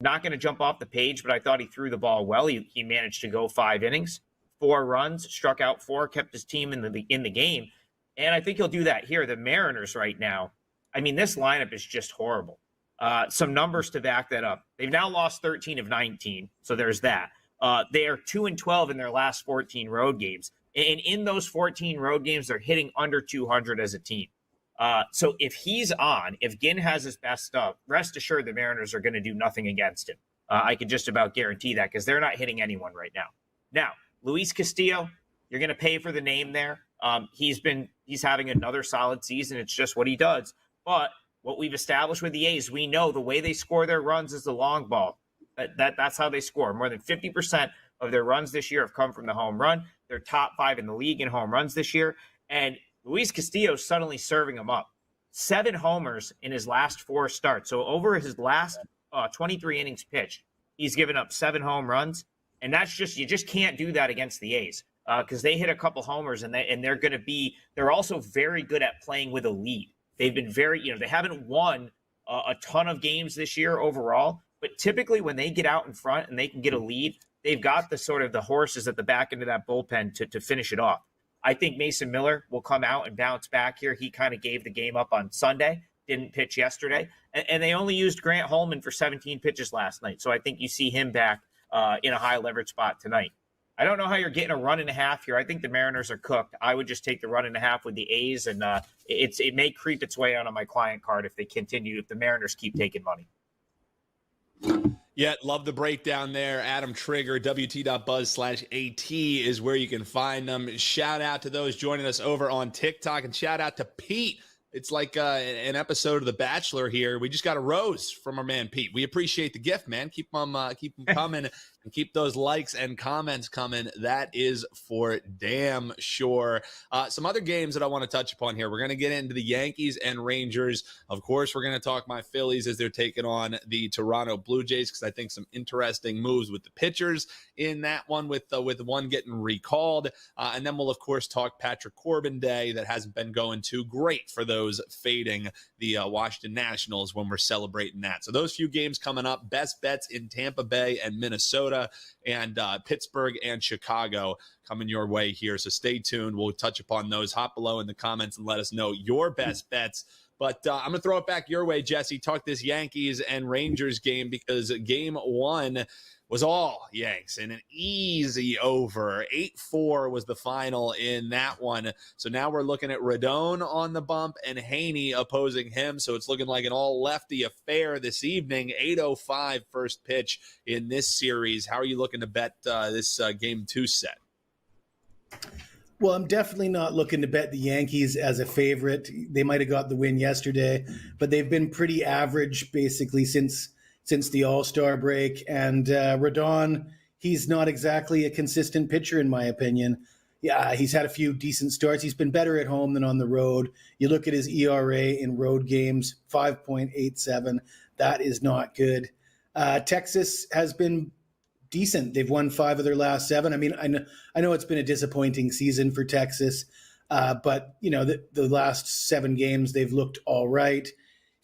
Not going to jump off the page, but I thought he threw the ball well. He managed to go 5 innings, 4 runs, struck out 4, kept his team in the game. And I think he'll do that here. The Mariners right now, I mean, this lineup is just horrible. Some numbers to back that up. They've now lost 13 of 19, so there's that. They are 2-12 in their last 14 road games. And in those 14 road games, they're hitting under 200 as a team. So if he's on, if Ginn has his best stuff, rest assured the Mariners are going to do nothing against him. I can just about guarantee that because they're not hitting anyone right now. Now, Luis Castillo, you're going to pay for the name there. He's having another solid season. It's just what he does. But what we've established with the A's, we know the way they score their runs is the long ball. That's how they score. More than 50% of their runs this year have come from the home run. They're top 5 in the league in home runs this year. And Luis Castillo is suddenly serving them up. 7 homers in his last 4 starts. So over his last 23 innings pitched, he's given up 7 home runs. And you just can't do that against the A's because they hit a couple homers and they're also very good at playing with a lead. They've been they haven't won a ton of games this year overall, but typically when they get out in front and they can get a lead, they've got the horses at the back end of that bullpen to finish it off. I think Mason Miller will come out and bounce back here. He kind of gave the game up on Sunday, didn't pitch yesterday, and they only used Grant Holman for 17 pitches last night. So I think you see him back in a high leverage spot tonight. I don't know how you're getting a 1.5 here. I think the Mariners are cooked. I would just take the 1.5 with the A's, and it may creep its way out on my client card if the Mariners keep taking money. Yeah, love the breakdown there. Adam Trigger, WT.buzz/AT is where you can find them. Shout out to those joining us over on TikTok, and shout out to Pete. It's like an episode of The Bachelor here. We just got a rose from our man Pete. We appreciate the gift, man. Keep them coming, and keep those likes and comments coming. That is for damn sure. Some other games that I want to touch upon here. We're going to get into the Yankees and Rangers. Of course, we're going to talk my Phillies as they're taking on the Toronto Blue Jays because I think some interesting moves with the pitchers in that one with one getting recalled. And then we'll, of course, talk Patrick Corbin Day that hasn't been going too great for those fading the Washington Nationals when we're celebrating that. So those few games coming up, best bets in Tampa Bay and Minnesota and Pittsburgh and Chicago coming your way here. So stay tuned. We'll touch upon those. Hop below in the comments and let us know your best bets. But I'm going to throw it back your way, Jesse. Talk this Yankees and Rangers game because game 1 was all Yanks and an easy over. 8-4 was the final in that one. So now we're looking at Rodon on the bump and Haney opposing him. So it's looking like an all-lefty affair this evening. 8:05 first pitch in this series. How are you looking to bet this game 2 set? Well, I'm definitely not looking to bet the Yankees as a favorite. They might have got the win yesterday, but they've been pretty average basically since the All-Star break. And Rodon, he's not exactly a consistent pitcher in my opinion. Yeah, he's had a few decent starts. He's been better at home than on the road. You look at his ERA in road games, 5.87. That is not good. Texas has been decent. They've won 5 of their last 7. I mean, I know it's been a disappointing season for Texas, but the last 7 games they've looked all right.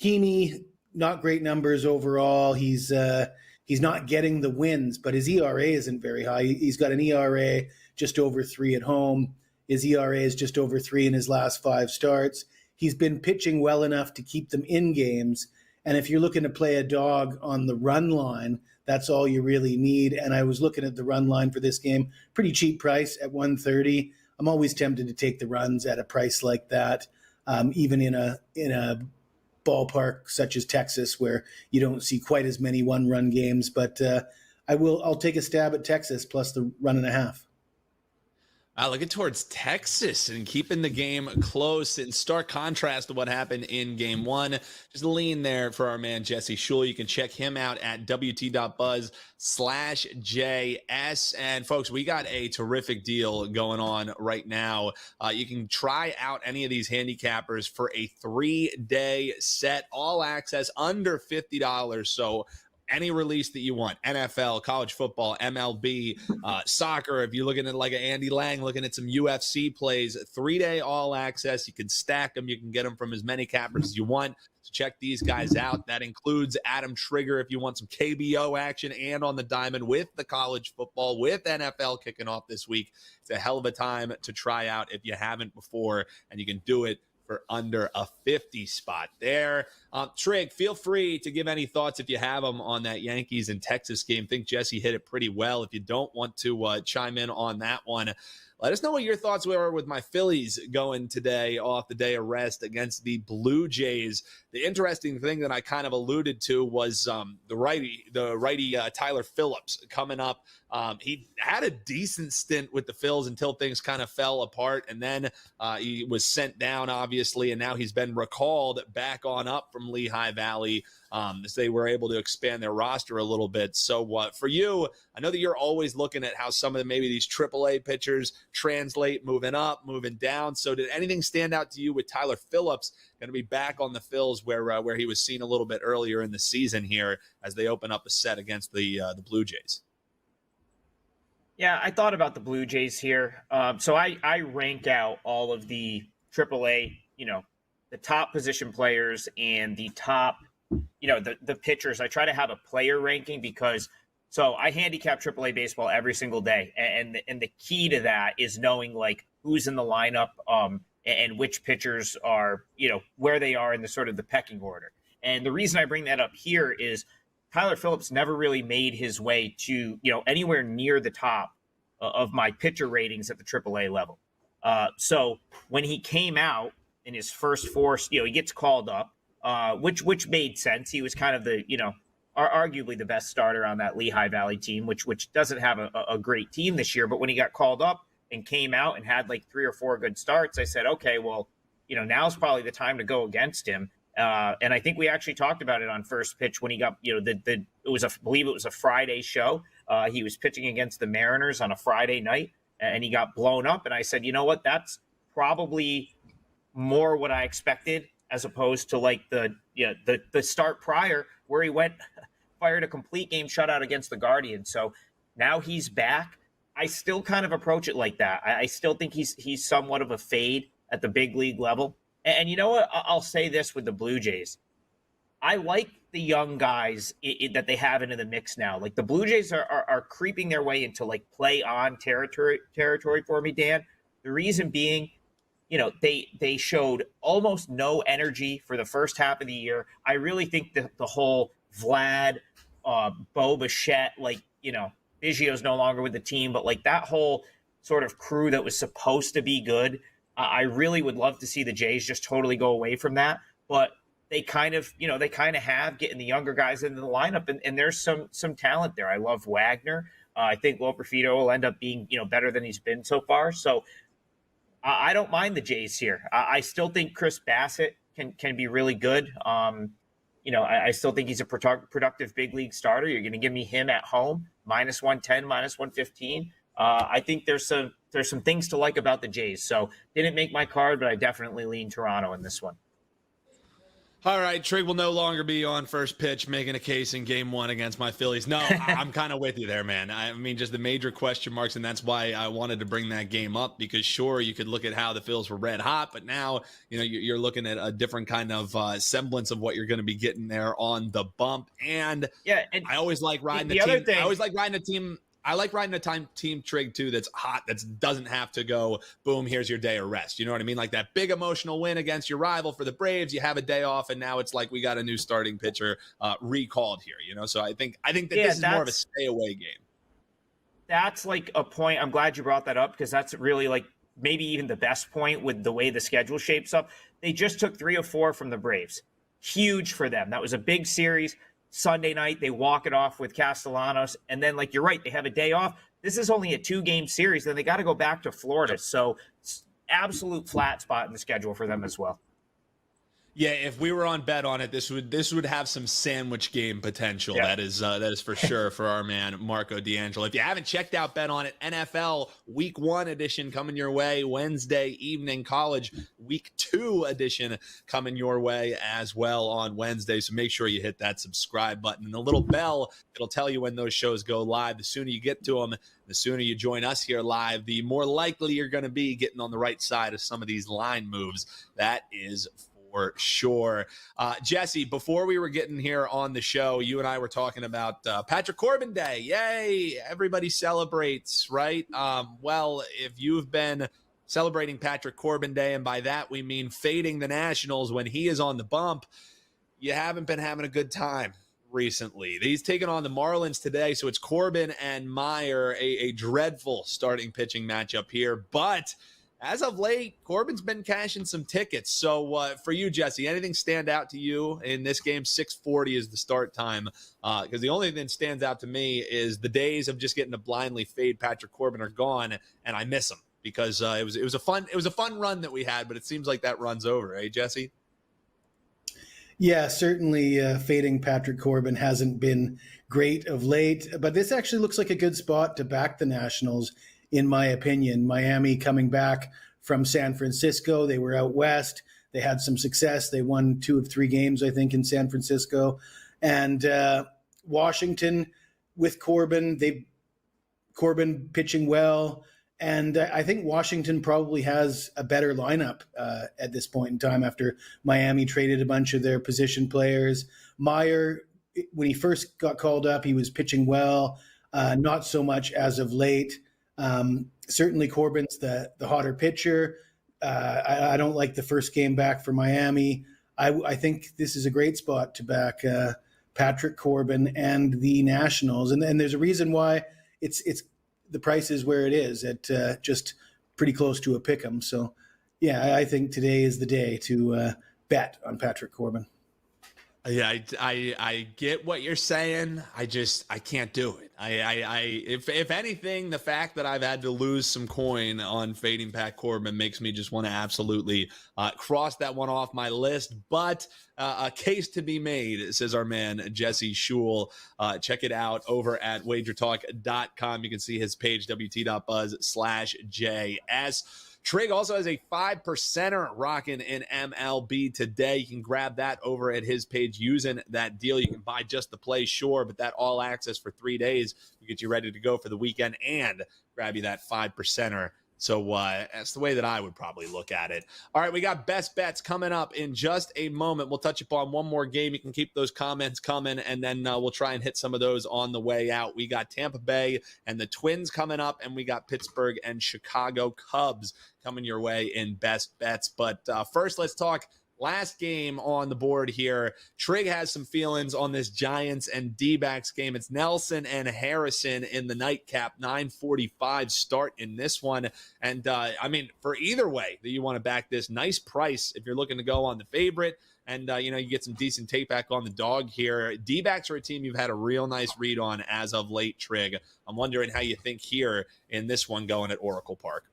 Heaney, not great numbers overall. He's not getting the wins, but his ERA isn't very high. He's got an ERA just over 3 at home. His ERA is just over 3 in his last 5 starts. He's been pitching well enough to keep them in games. And if you're looking to play a dog on the run line, that's all you really need. And I was looking at the run line for this game, pretty cheap price at 130. I'm always tempted to take the runs at a price like that, even in a ballpark such as Texas where you don't see quite as many 1-run games. But I'll take a stab at Texas plus the 1.5. Looking towards Texas and keeping the game close in stark contrast to what happened in game 1. Just a lean there for our man Jesse Schule. You can check him out at WT.buzz/JS. And folks, we got a terrific deal going on right now. You can try out any of these handicappers for a 3-day set, all access under $50. So any release that you want. NFL, college football, MLB, soccer. If you're looking at like an Andy Lang, looking at some UFC plays, 3-day all access. You can stack them. You can get them from as many cappers as you want. So check these guys out. That includes Adam Trigger if you want some KBO action and on the diamond with the college football, with NFL kicking off this week. It's a hell of a time to try out if you haven't before, and you can do it for under a 50 spot there. Trig, feel free to give any thoughts if you have them on that Yankees and Texas game. I think Jesse hit it pretty well. If you don't want to chime in on that one, let us know what your thoughts were with my Phillies going today off the day of rest against the Blue Jays. The interesting thing that I kind of alluded to was the righty Tyler Phillips coming up. He had a decent stint with the Phils until things kind of fell apart, and then he was sent down, obviously, and now he's been recalled back on up from Lehigh Valley as they were able to expand their roster a little bit. So for you, I know that you're always looking at how some of maybe these AAA pitchers translate moving up, moving down. So did anything stand out to you with Tyler Phillips going to be back on the Phils where he was seen a little bit earlier in the season here as they open up a set against the Blue Jays? Yeah, I thought about the Blue Jays here. So I rank out all of the AAA, the top position players and the top, the pitchers. I try to have a player ranking because I handicap AAA baseball every single day. And the key to that is knowing like who's in the lineup and which pitchers are, where they are in the sort of the pecking order. And the reason I bring that up here is Tyler Phillips never really made his way to, anywhere near the top of my pitcher ratings at the AAA level. So when he came out in his first four, he gets called up, which made sense. He was kind of the, arguably the best starter on that Lehigh Valley team, which doesn't have a great team this year. But when he got called up and came out and had like 3 or 4 good starts, I said, okay, well, now's probably the time to go against him. And I think we actually talked about it on First Pitch when he got, I believe it was a Friday show. He was pitching against the Mariners on a Friday night and he got blown up. And I said, you know what, that's probably more what I expected as opposed to like the start prior where he fired a complete game shutout against the Guardians. So now he's back. I still kind of approach it like that. I still think he's somewhat of a fade at the big league level. And you know what? I'll say this with the Blue Jays. I like the young guys that they have into the mix now. Like the Blue Jays are creeping their way into like play on territory for me, Dan. The reason being, they showed almost no energy for the first half of the year. I really think that the whole Vlad, Bo Bichette, Biggio's no longer with the team, but like that whole sort of crew that was supposed to be good, I really would love to see the Jays just totally go away from that. But they kind of have getting the younger guys into the lineup, and there's some talent there. I love Wagner. I think Loperfido will end up being, better than he's been so far. So I don't mind the Jays here. I still think Chris Bassett can be really good. I still think he's a productive big league starter. You're going to give me him at home, -110, -115. I think there's some things to like about the Jays. So didn't make my card, but I definitely lean Toronto in this one. All right, Trig will no longer be on First Pitch making a case in Game 1 against my Phillies. No, I'm kind of with you there, man. I mean, just the major question marks, and that's why I wanted to bring that game up because, sure, you could look at how the Phils were red hot, but now, you're looking at a different kind of semblance of what you're going to be getting there on the bump. And I always like riding the team. I always like riding a team. I like riding a team Trig too that's hot, that doesn't have to go, boom, here's your day of rest. You know what I mean? Like that big emotional win against your rival for the Braves, you have a day off, and now it's like we got a new starting pitcher recalled here, So I think that this is more of a stay away game. That's like a point. I'm glad you brought that up because that's really like maybe even the best point with the way the schedule shapes up. They just took 3 or 4 from the Braves. Huge for them. That was a big series. Sunday night, they walk it off with Castellanos. And then, like, you're right, they have a day off. This is only a 2-game series. Then they got to go back to Florida. So absolute flat spot in the schedule for them as well. Yeah, if we were on bet on it, this would have some sandwich game potential. Yeah. That is for sure for our man Marco D'Angelo. If you haven't checked out Bet on It, NFL Week 1 edition coming your way Wednesday evening, college Week 2 edition coming your way as well on Wednesday. So make sure you hit that subscribe button and the little bell. It'll tell you when those shows go live. The sooner you get to them, the sooner you join us here live, the more likely you're going to be getting on the right side of some of these line moves. That is for sure. Jesse, before we were getting here on the show, you and I were talking about Patrick Corbin Day. Yay! Everybody celebrates, right? Well, if you've been celebrating Patrick Corbin Day, and by that we mean fading the Nationals when he is on the bump, you haven't been having a good time recently. He's taking on the Marlins today, so it's Corbin and Meyer, a dreadful starting pitching matchup here, but as of late, Corbin's been cashing some tickets. So for you, Jesse, anything stand out to you in this game? 6:40 is the start time. Because the only thing that stands out to me is the days of just getting to blindly fade Patrick Corbin are gone, and I miss him because it was a fun run that we had, but it seems like that run's over, eh, Jesse? Yeah, certainly fading Patrick Corbin hasn't been great of late, but this actually looks like a good spot to back the Nationals, in my opinion. Miami coming back from San Francisco. They were out west. They had some success. They won 2 of 3 games, I think, in San Francisco. And Washington with Corbin, Corbin pitching well. And I think Washington probably has a better lineup at this point in time after Miami traded a bunch of their position players. Meyer, when he first got called up, he was pitching well, not so much as of late. Certainly Corbin's the hotter pitcher. I don't like the first game back for Miami. I think this is a great spot to back Patrick Corbin and the Nationals. And there's a reason why it's the price is where it is at just pretty close to a pick 'em. So, yeah, I think today is the day to bet on Patrick Corbin. Yeah, I get what you're saying. I can't do it. If anything, the fact that I've had to lose some coin on fading Pat Corbin makes me just want to absolutely cross that one off my list. But a case to be made, says our man Jesse Schule. Check it out over at WagerTalk.com. You can see his page, wt.buzz/JS. Trig also has a 5%er rocking in MLB today. You can grab that over at his page using that deal. You can buy just the play, sure, but that all access for 3 days will get you ready to go for the weekend and grab you that 5%er. So that's the way that I would probably look at it. All right, we got best bets coming up in just a moment. We'll touch upon one more game. You can keep those comments coming, and then we'll try and hit some of those on the way out. We got Tampa Bay and the Twins coming up, and we got Pittsburgh and Chicago Cubs coming your way in best bets. But first, let's talk last game on the board here. Trig has some feelings on this Giants and D-backs game. It's Nelson and Harrison in the nightcap, 9:45 start in this one. And I mean, for either way that you want to back this, nice price if you're looking to go on the favorite. And, you get some decent take back on the dog here. D-backs are a team you've had a real nice read on as of late, Trig. I'm wondering how you think here in this one going at Oracle Park.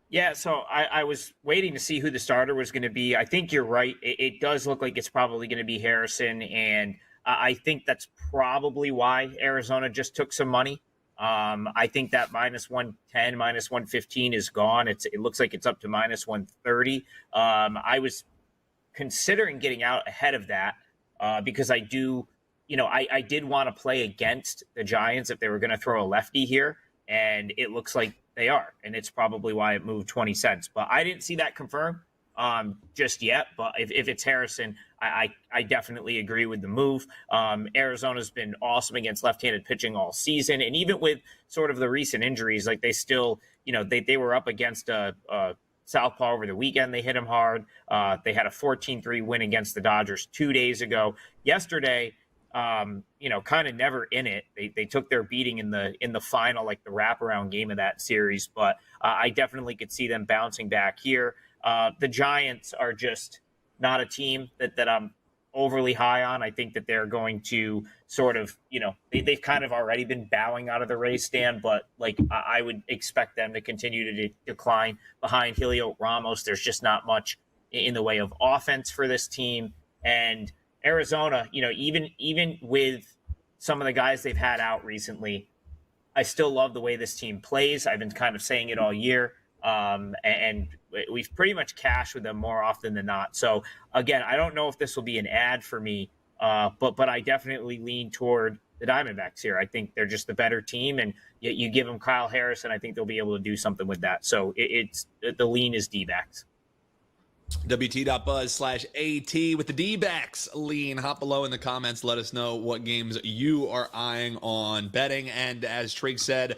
Yeah, so I was waiting to see who the starter was going to be. I think you're right. It does look like it's probably going to be Harrison, and I think that's probably why Arizona just took some money. I think that -110, -115 is gone. It looks like it's up to -130. I was considering getting out ahead of that because I do, I did want to play against the Giants if they were going to throw a lefty here, and it looks like they are, and it's probably why it moved 20 cents. But I didn't see that confirmed just yet. But if it's Harrison, I definitely agree with the move. Arizona's been awesome against left-handed pitching all season, and even with sort of the recent injuries, like they still, they were up against a southpaw over the weekend. They hit him hard. They had a 14-3 win against the Dodgers 2 days ago. Yesterday, kind of never in it. They took their beating in the final, like the wraparound game of that series. But I definitely could see them bouncing back here. The Giants are just not a team that I'm overly high on. I think that they're going to sort of, they've kind of already been bowing out of the race stand, but like I would expect them to continue to decline behind Helio Ramos. There's just not much in the way of offense for this team. And Arizona, even with some of the guys they've had out recently, I still love the way this team plays. I've been kind of saying it all year. And we've pretty much cashed with them more often than not. So again, I don't know if this will be an ad for me, but I definitely lean toward the Diamondbacks here. I think they're just the better team, and you give them Kyle Harrison, I think they'll be able to do something with that. So it's the lean is D-backs. WT.buzz/AT with the D-backs lean. Hop below in the comments. Let us know what games you are eyeing on betting. And as Trig said,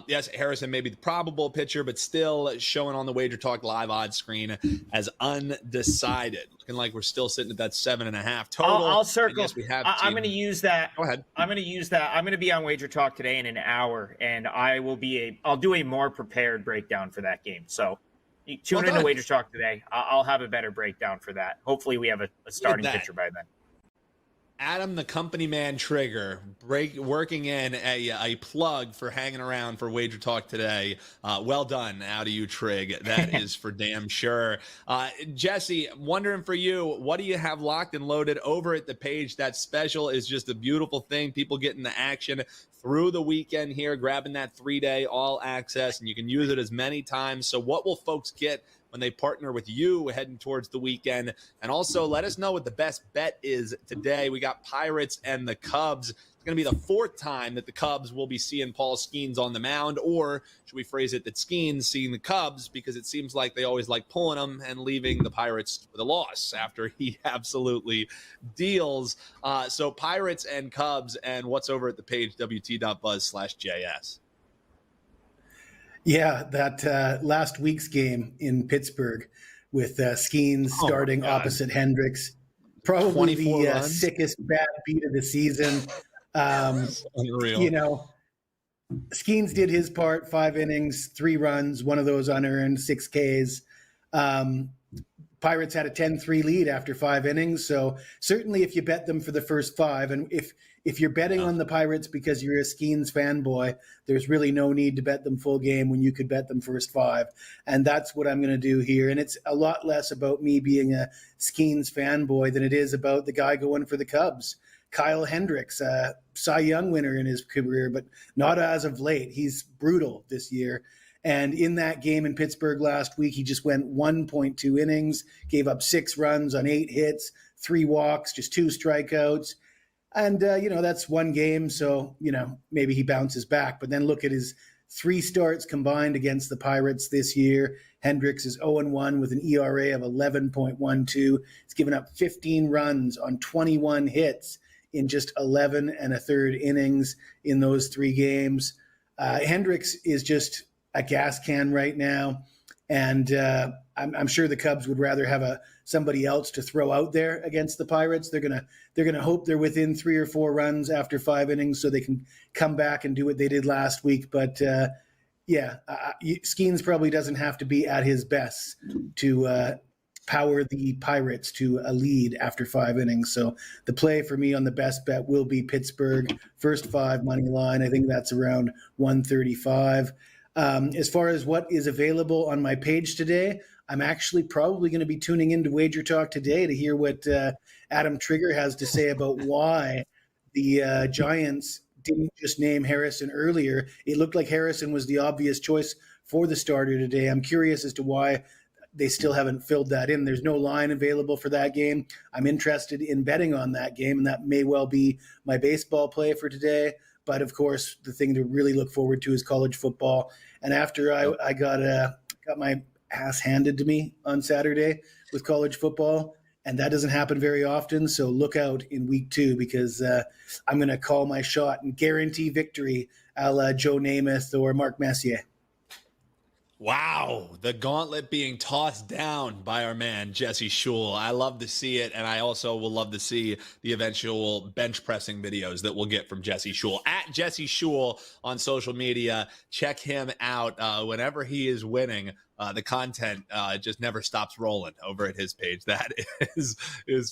yes, Harrison may be the probable pitcher, but still showing on the WagerTalk live odds screen as undecided. Looking like we're still sitting at that 7.5 total. I'll circle. I'm going to use that. Go ahead. I'm going to use that. I'm going to be on WagerTalk today in an hour, and I'll do a more prepared breakdown for that game. So you tune in to WagerTalk today. I'll have a better breakdown for that. Hopefully we have a starting pitcher by then. Adam, the company man Trigger, working in a plug for hanging around for WagerTalk today. Well done out of you, Trig. That is for damn sure. Jesse, wondering for you, what do you have locked and loaded over at the page? That special is just a beautiful thing. People getting the action through the weekend here, grabbing that 3-day all access, and you can use it as many times. So what will folks get when they partner with you heading towards the weekend? And also let us know what the best bet is today. We got Pirates and the Cubs. It's going to be the fourth time that the Cubs will be seeing Paul Skeens on the mound, or should we phrase it that Skeens seeing the Cubs, because it seems like they always like pulling them and leaving the Pirates with a loss after he absolutely deals. So Pirates and Cubs, and what's over at the page, WT.buzz/JS. Yeah, that last week's game in Pittsburgh with Skeens starting opposite Hendricks, probably the sickest bad beat of the season. Unreal. Skeens did his part, 5 innings, 3 runs, one of those unearned, 6 Ks. Pirates had a 10-3 lead after 5 innings. So certainly if you bet them for the first 5, and if you're betting on the Pirates because you're a Skeens fanboy, there's really no need to bet them full game when you could bet them first 5. And that's what I'm going to do here. And it's a lot less about me being a Skeens fanboy than it is about the guy going for the Cubs. Kyle Hendricks, Cy Young winner in his career, but not as of late. He's brutal this year. And in that game in Pittsburgh last week, he just went 1.2 innings, gave up 6 runs on 8 hits, 3 walks, just 2 strikeouts. And, that's one game. So, maybe he bounces back. But then look at his 3 starts combined against the Pirates this year. Hendricks is 0-1 with an ERA of 11.12. He's given up 15 runs on 21 hits in just 11 1/3 innings in those 3 games. Hendricks is just a gas can right now. And I'm sure the Cubs would rather have somebody else to throw out there against the Pirates. They're gonna hope they're within 3 or 4 runs after 5 innings so they can come back and do what they did last week. But Skeens probably doesn't have to be at his best to power the Pirates to a lead after 5 innings. So the play for me on the best bet will be Pittsburgh first 5 money line. I think that's around 135. As far as what is available on my page today, I'm actually probably going to be tuning into WagerTalk today to hear what Adam Trigger has to say about why the Giants didn't just name Harrison earlier. It looked like Harrison was the obvious choice for the starter today. I'm curious as to why they still haven't filled that in. There's no line available for that game. I'm interested in betting on that game, and that may well be my baseball play for today. But of course, the thing to really look forward to is college football. And after I got my ass handed to me on Saturday with college football, and that doesn't happen very often. So look out in week 2 because I'm going to call my shot and guarantee victory a la Joe Namath or Mark Messier. Wow, the gauntlet being tossed down by our man, Jesse Schule. I love to see it, and I also will love to see the eventual bench pressing videos that we'll get from Jesse Schule. At Jesse Schule on social media, check him out whenever he is winning. The content just never stops rolling over at his page. That is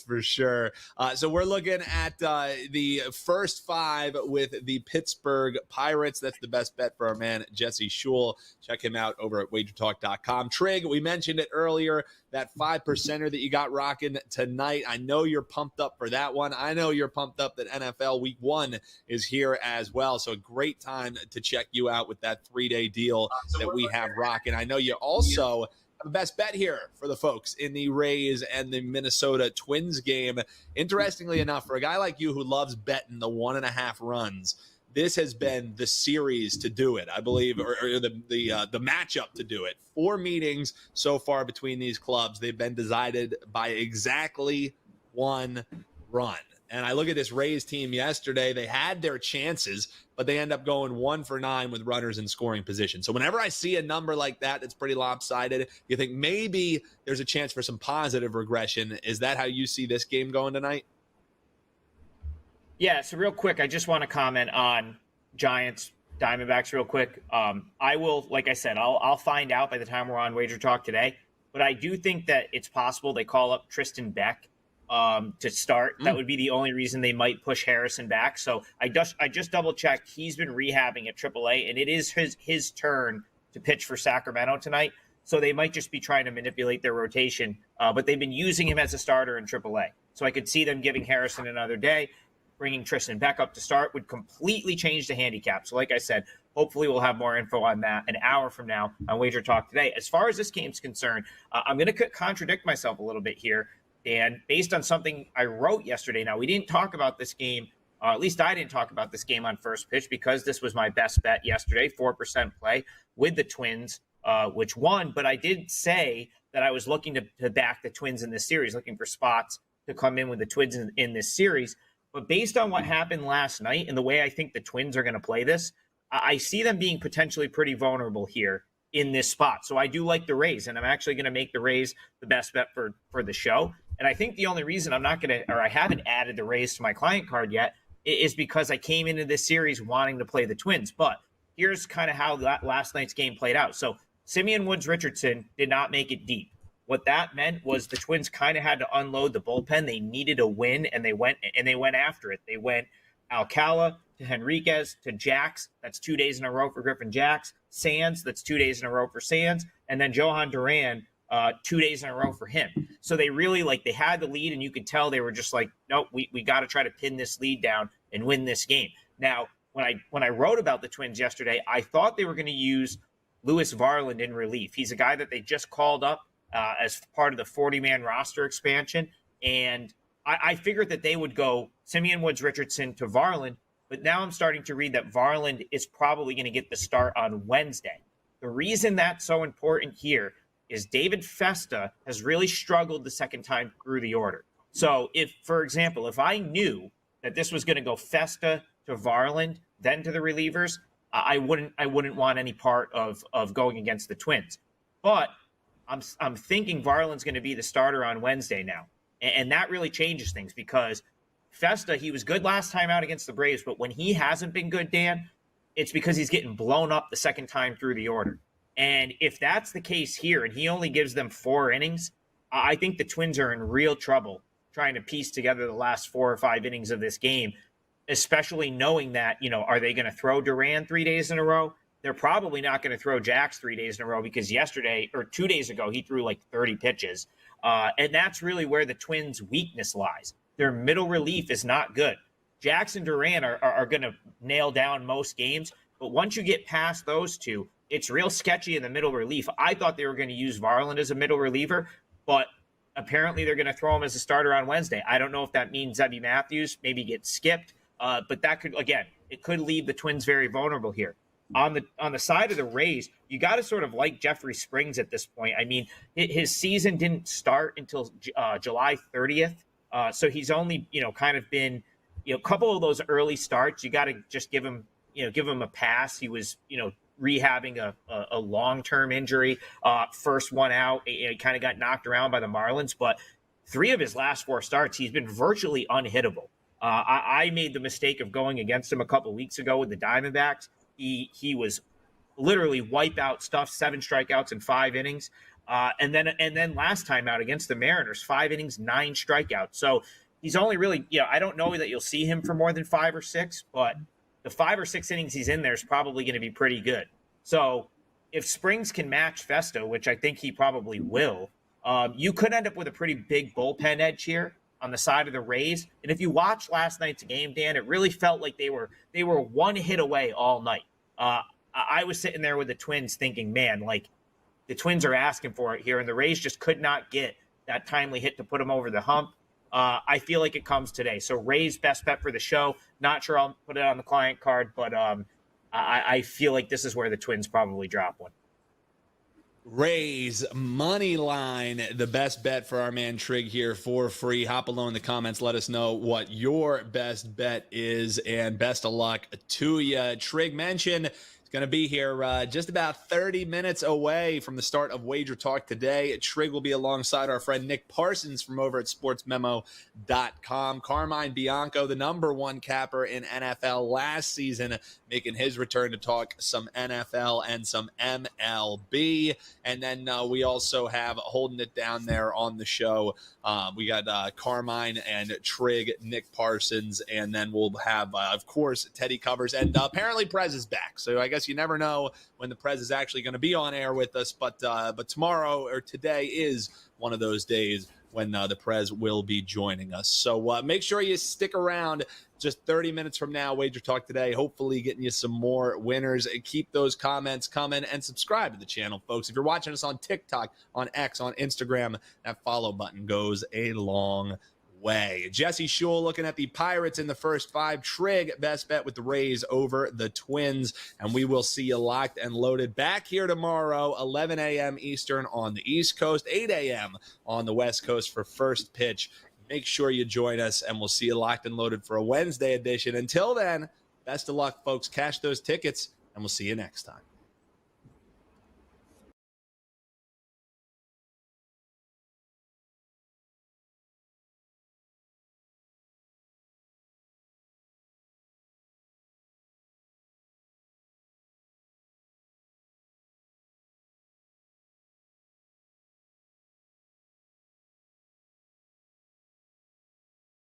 for sure. So we're looking at the first 5 with the Pittsburgh Pirates. That's the best bet for our man, Jesse Schule. Check him out over at WagerTalk.com. Trig, we mentioned it earlier. that 5%er that you got rocking tonight. I know you're pumped up for that one. I know you're pumped up that NFL Week 1 is here as well. So a great time to check you out with that 3-day deal that we have rocking. I know you also have a best bet here for the folks in the Rays and the Minnesota Twins game. Interestingly enough, for a guy like you who loves betting the 1.5 runs, this has been the series to do it, I believe, or the matchup to do it. 4 meetings so far between these clubs. They've been decided by exactly 1 run. And I look at this Rays team yesterday. They had their chances, but they end up going 1 for 9 with runners in scoring position. So whenever I see a number like that that's pretty lopsided, you think maybe there's a chance for some positive regression. Is that how you see this game going tonight? Yeah, so real quick, I just want to comment on Giants, Diamondbacks real quick. I will, like I said, I'll find out by the time we're on Wager Talk today. But I do think that it's possible they call up Tristan Beck to start. That would be the only reason they might push Harrison back. So I just double checked. He's been rehabbing at AAA, and it is his turn to pitch for Sacramento tonight. So they might just be trying to manipulate their rotation. But they've been using him as a starter in AAA. So I could see them giving Harrison another day. Bringing Tristan Beck up to start would completely change the handicap. So like I said, hopefully we'll have more info on that an hour from now on Wager Talk today. As far as this game's concerned, I'm going to contradict myself a little bit here. And based on something I wrote yesterday, now we didn't talk about this game, at least I didn't talk about this game on First Pitch because this was my best bet yesterday, 4% play with the Twins, which won. But I did say that I was looking to back the Twins in this series, looking for spots to come in with the Twins in this series. But based on what happened last night and the way I think the Twins are going to play this, I see them being potentially pretty vulnerable here in this spot. So I do like the Rays, and I'm actually going to make the Rays the best bet for the show. And I think the only reason I'm not going to, or I haven't added the Rays to my client card yet, is because I came into this series wanting to play the Twins. But here's kind of how last night's game played out. So Simeon Woods Richardson did not make it deep. What that meant was the Twins kind of had to unload the bullpen. They needed a win, and they went after it. They went Alcala to Henriquez to Jax. That's 2 days in a row for Griffin Jax. Sands, that's 2 days in a row for Sands. And then Johan Duran, 2 days in a row for him. So they really, they had the lead, and you could tell they were just like, nope, we got to try to pin this lead down and win this game. Now, when I wrote about the Twins yesterday, I thought they were going to use Lewis Varland in relief. He's a guy that they just called up as part of the 40-man roster expansion. And I figured that they would go Simeon Woods Richardson to Varland, but now I'm starting to read that Varland is probably going to get the start on Wednesday. The reason that's so important here is David Festa has really struggled the second time through the order. So if, for example, if I knew that this was going to go Festa to Varland, then to the relievers, I wouldn't want any part of going against the Twins. But I'm thinking Varland's going to be the starter on Wednesday now. And that really changes things because Festa, he was good last time out against the Braves, but when he hasn't been good, Dan, it's because he's getting blown up the second time through the order. And if that's the case here and he only gives them 4 innings, I think the Twins are in real trouble trying to piece together the last 4 or 5 innings of this game, especially knowing that, are they going to throw Duran 3 days in a row? They're probably not going to throw Jax 3 days in a row because yesterday or 2 days ago, he threw 30 pitches. And that's really where the Twins' weakness lies. Their middle relief is not good. Jax and Duran are going to nail down most games. But once you get past those two, it's real sketchy in the middle relief. I thought they were going to use Varland as a middle reliever, but apparently they're going to throw him as a starter on Wednesday. I don't know if that means Zebby Matthews maybe gets skipped. But that could, again, it could leave the Twins very vulnerable here. On the side of the Rays, you got to sort of like Jeffrey Springs at this point. I mean, his season didn't start until July 30th. So he's only, kind of been, a couple of those early starts. You got to just give him a pass. He was, rehabbing a long-term injury. First one out, he kind of got knocked around by the Marlins. But 3 of his last 4 starts, he's been virtually unhittable. I made the mistake of going against him a couple weeks ago with the Diamondbacks. He was literally wipeout stuff, 7 strikeouts in 5 innings. And then last time out against the Mariners, 5 innings, 9 strikeouts. So he's only really, I don't know that you'll see him for more than 5 or 6, but the 5 or 6 innings he's in there is probably going to be pretty good. So if Springs can match Festa, which I think he probably will, You could end up with a pretty big bullpen edge here on the side of the Rays. And if you watch last night's game, Dan, it really felt like they were one hit away all night. I was sitting there with the Twins thinking, man, like the Twins are asking for it here, and the Rays just could not get that timely hit to put them over the hump. I feel like it comes today. So Rays best bet for the show. Not sure I'll put it on the client card, but I feel like this is where the Twins probably drop one. Rays money line, the best bet for our man Trig here for free. Hop below in the comments. Let us know what your best bet is, and best of luck to you. Trig mentioned going to be here just about 30 minutes away from the start of Wager Talk today. Trig will be alongside our friend Nick Parsons from over at sportsmemo.com. Carmine Bianco, the #1 capper in NFL last season, making his return to talk some NFL and some MLB. And then we also have holding it down there on the show. We got Carmine and Trig, Nick Parsons, and then we'll have, of course, Teddy Covers. And apparently Prez is back. So I guess you never know when the Prez is actually going to be on air with us. But tomorrow or today is one of those days when the Prez will be joining us. So make sure you stick around. Just 30 minutes from now, Wager Talk today, hopefully getting you some more winners. Keep those comments coming and subscribe to the channel, folks. If you're watching us on TikTok, on X, on Instagram, that follow button goes a long way. Jesse Schule looking at the Pirates in the first 5. Trig, best bet with the Rays over the Twins. And we will see you locked and loaded back here tomorrow, 11 a.m. Eastern on the East Coast, 8 a.m. on the West Coast for first pitch. Make sure you join us, and we'll see you locked and loaded for a Wednesday edition. Until then, best of luck, folks. Cash those tickets, and we'll see you next time.